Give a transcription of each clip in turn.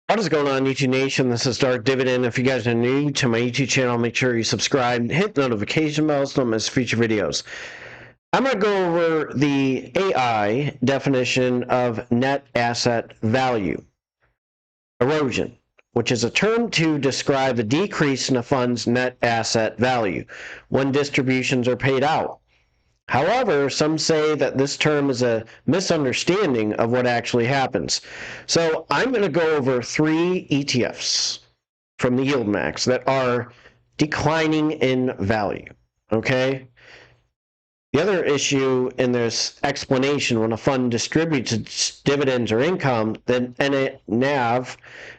What is going on, YouTube Nation? This is Darth Dividend. If you guys are new to my YouTube channel, make sure you subscribe, hit the notification bell so don't miss future videos. I'm going to go over the AI definition of net asset value erosion, which is a term to describe the decrease in a fund's net asset value when distributions are paid out. However, some say that this term is a misunderstanding of what actually happens. So I'm going to go over 3 ETFs from the YieldMax that are declining in value, okay? The other issue in this explanation, when a fund distributes its dividends or income, then NAV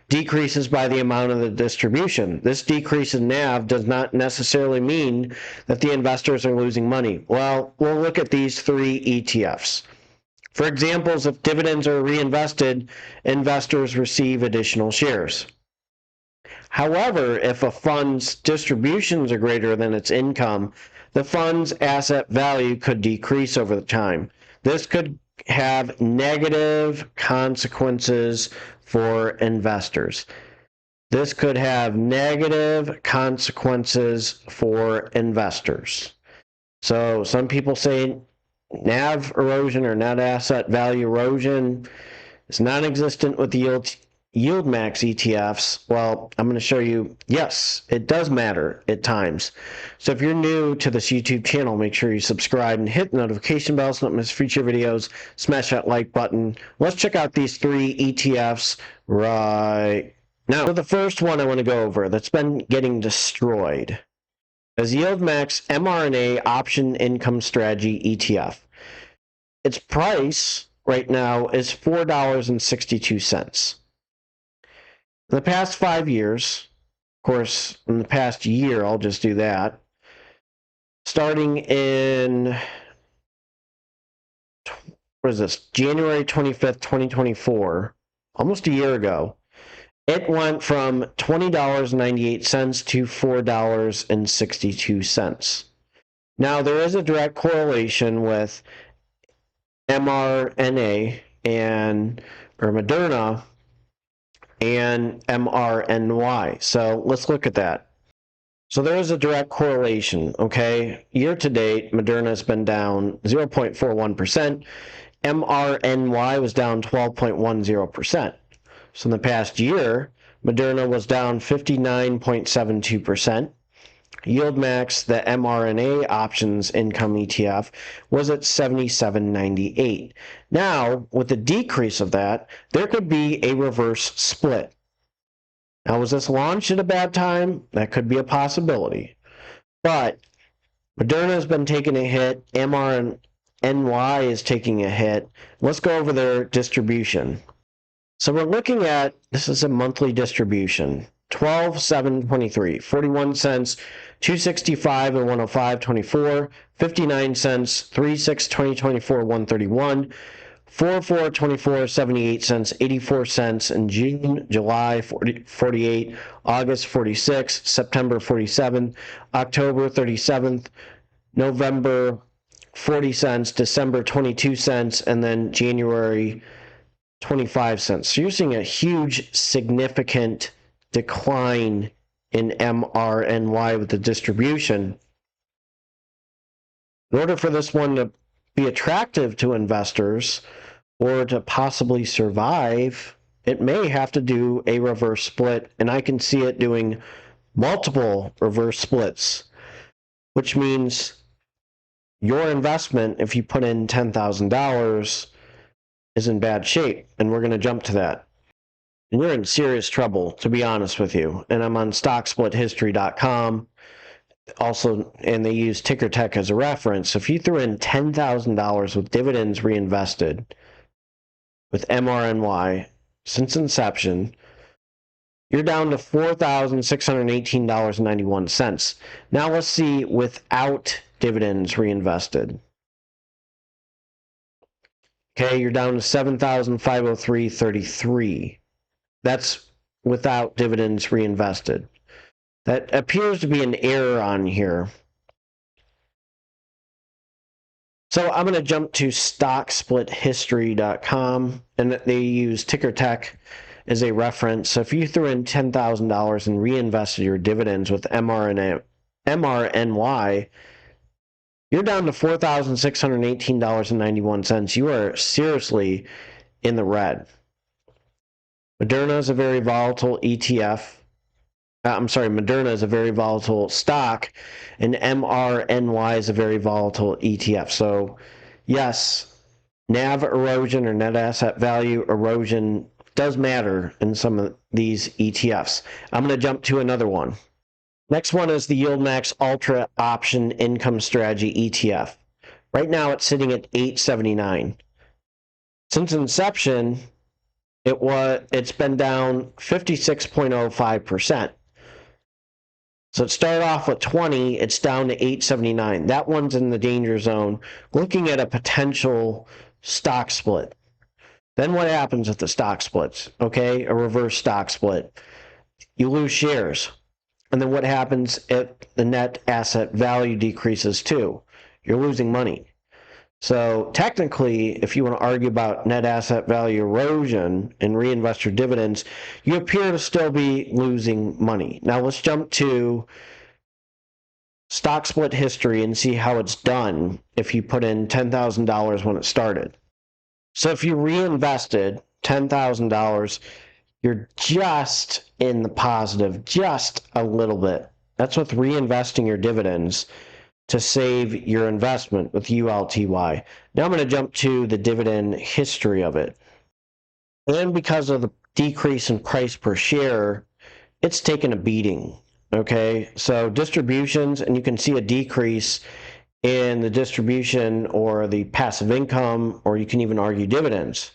decreases by the amount of the distribution. This decrease in NAV does not necessarily mean that the investors are losing money. Well, we'll look at these 3 ETFs. For examples, if dividends are reinvested, investors receive additional shares. However, if a fund's distributions are greater than its income, the fund's asset value could decrease over time. This could have negative consequences for investors. This could have negative consequences for investors. So some people say NAV erosion or net asset value erosion is non-existent with the YieldMax ETFs. Well, I'm going to show you, yes, it does matter at times. So if you're new to this YouTube channel, make sure you subscribe and hit the notification bell so don't miss future videos. Smash that like button. Let's check out these 3 ETFs right now. So the first one I want to go over that's been getting destroyed is YieldMax MRNY Option Income Strategy ETF. Its price right now is $4.62. In the past 5 years, of course, in the past year, I'll just do that. Starting in, what is this, January 25th, 2024, almost a year ago, it went from $20.98 to $4.62. Now, there is a direct correlation with MRNA or Moderna and MRNY. So let's look at that. So there is a direct correlation, okay? Year to date, Moderna has been down 0.41%. MRNY was down 12.10%. So in the past year, Moderna was down 59.72%. YieldMax, the mRNA options income ETF, was at 77.98. Now, with the decrease of that, there could be a reverse split. Now, was this launched at a bad time? That could be a possibility. But Moderna has been taking a hit. MRNY is taking a hit. Let's go over their distribution. So we're looking at, this is a monthly distribution. 12/7/23, 41 cents, 265 and 105.24, 59 cents, 3/6/2024, 131, 4/4/24, 78 cents, 84 cents in June, July 48, August 46, September 47, October 37th, November 40 cents, December 22 cents, and then January 25 cents. So you're seeing a huge, significant decline in MRNY with the distribution. In order for this one to be attractive to investors or to possibly survive, it may have to do a reverse split, and I can see it doing multiple reverse splits, which means your investment, if you put in $10,000, is in bad shape, and we're going to jump to that. And you're in serious trouble, to be honest with you. And I'm on StockSplitHistory.com. Also, and they use ticker tech as a reference. If you threw in $10,000 with dividends reinvested with MRNY since inception, you're down to $4,618.91. Now let's see without dividends reinvested. Okay, you're down to $7,503.33. That's without dividends reinvested. That appears to be an error on here. So I'm going to jump to StockSplitHistory.com, and they use ticker tech as a reference. So if you threw in $10,000 and reinvested your dividends with MRNY, you're down to $4,618.91. You are seriously in the red. Moderna is a very volatile ETF. Moderna is a very volatile stock, and MRNY is a very volatile ETF. So, yes, NAV erosion or net asset value erosion does matter in some of these ETFs. I'm going to jump to another one. Next one is the YieldMax Ultra Option Income Strategy ETF. Right now it's sitting at $8.79. Since inception, it's been down 56.05%. So it started off with 20, it's down to 8.79. That one's in the danger zone, looking at a potential stock split. Then what happens with the stock splits? Okay, a reverse stock split. You lose shares. And then what happens if the net asset value decreases too? You're losing money. So technically, if you want to argue about net asset value erosion and reinvest your dividends, you appear to still be losing money. Now let's jump to stock split history and see how it's done if you put in $10,000 when it started. So if you reinvested $10,000, you're just in the positive, just a little bit. That's with reinvesting your dividends to save your investment with ULTY. Now I'm going to jump to the dividend history of it. And because of the decrease in price per share, it's taken a beating. Okay, so distributions, and you can see a decrease in the distribution or the passive income, or you can even argue dividends,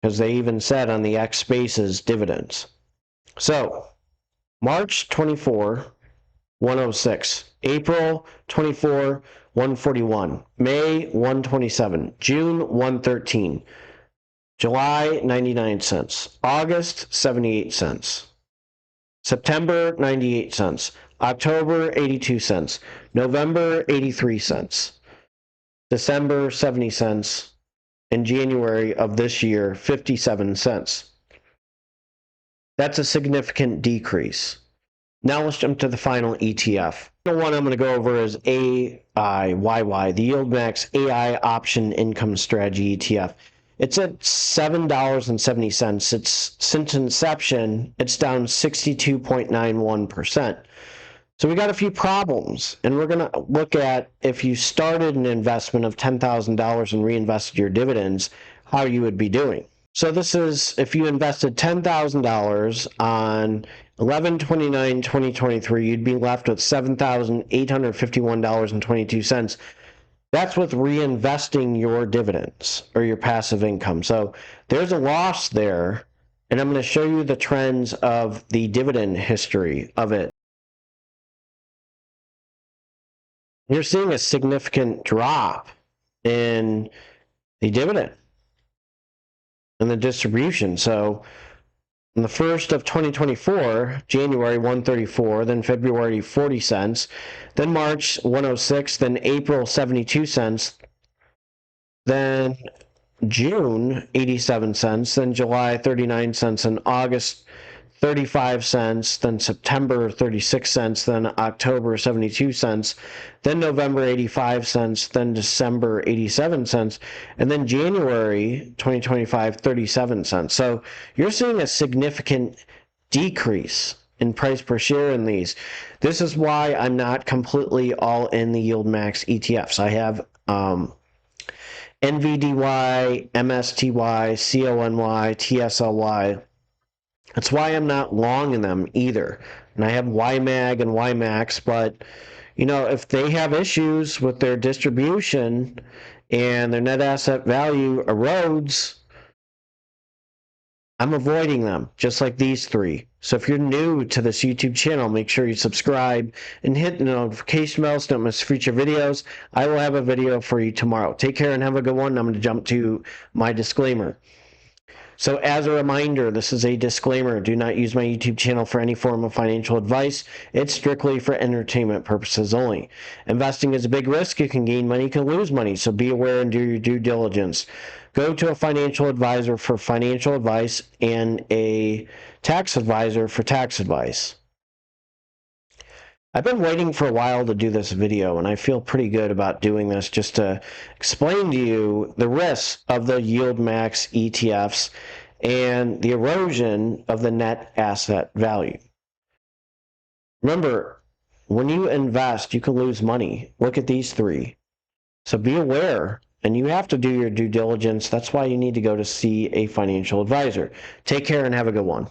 because they even said on the X spaces dividends. So March 24, 106. April 24, 141. May 127. June 113. July 99 cents. August 78 cents. September 98 cents. October 82 cents. November 83 cents. December 70 cents. And January of this year 57 cents. That's a significant decrease. Now let's jump to the final ETF. The one I'm going to go over is AIYY, the YieldMax AI Option Income Strategy ETF. It's at $7.70. It's since inception, it's down 62.91%. So we got a few problems, and we're going to look at if you started an investment of $10,000 and reinvested your dividends, how you would be doing. So this is if you invested $10,000 on 11/29/2023, you'd be left with $7,851.22. That's with reinvesting your dividends or your passive income. So there's a loss there, and I'm going to show you the trends of the dividend history of it. You're seeing a significant drop in the dividend and the distribution. So in the first of 2024, January 134, then February 40 cents, then March 106, then April 72 cents, then June 87 cents, then July 39 cents, and August 35 cents, then September 36 cents, then October 72 cents, then November 85 cents, then December 87 cents, and then January 2025 37 cents. So you're seeing a significant decrease in price per share in these. This is why I'm not completely all in the YieldMax ETFs. I have NVDY, MSTY, CONY, TSLY. That's why I'm not long in them either. And I have YMAG and YMAX, but you know, if they have issues with their distribution and their net asset value erodes, I'm avoiding them, just like these three. So if you're new to this YouTube channel, make sure you subscribe and hit the notification bell so don't miss future videos. I will have a video for you tomorrow. Take care and have a good one. I'm going to jump to my disclaimer. So as a reminder, this is a disclaimer. Do not use my YouTube channel for any form of financial advice. It's strictly for entertainment purposes only. Investing is a big risk. You can gain money, you can lose money. So be aware and do your due diligence. Go to a financial advisor for financial advice and a tax advisor for tax advice. I've been waiting for a while to do this video, and I feel pretty good about doing this just to explain to you the risks of the YieldMax ETFs and the erosion of the net asset value. Remember, when you invest, you can lose money. Look at these three. So be aware, and you have to do your due diligence. That's why you need to go to see a financial advisor. Take care and have a good one.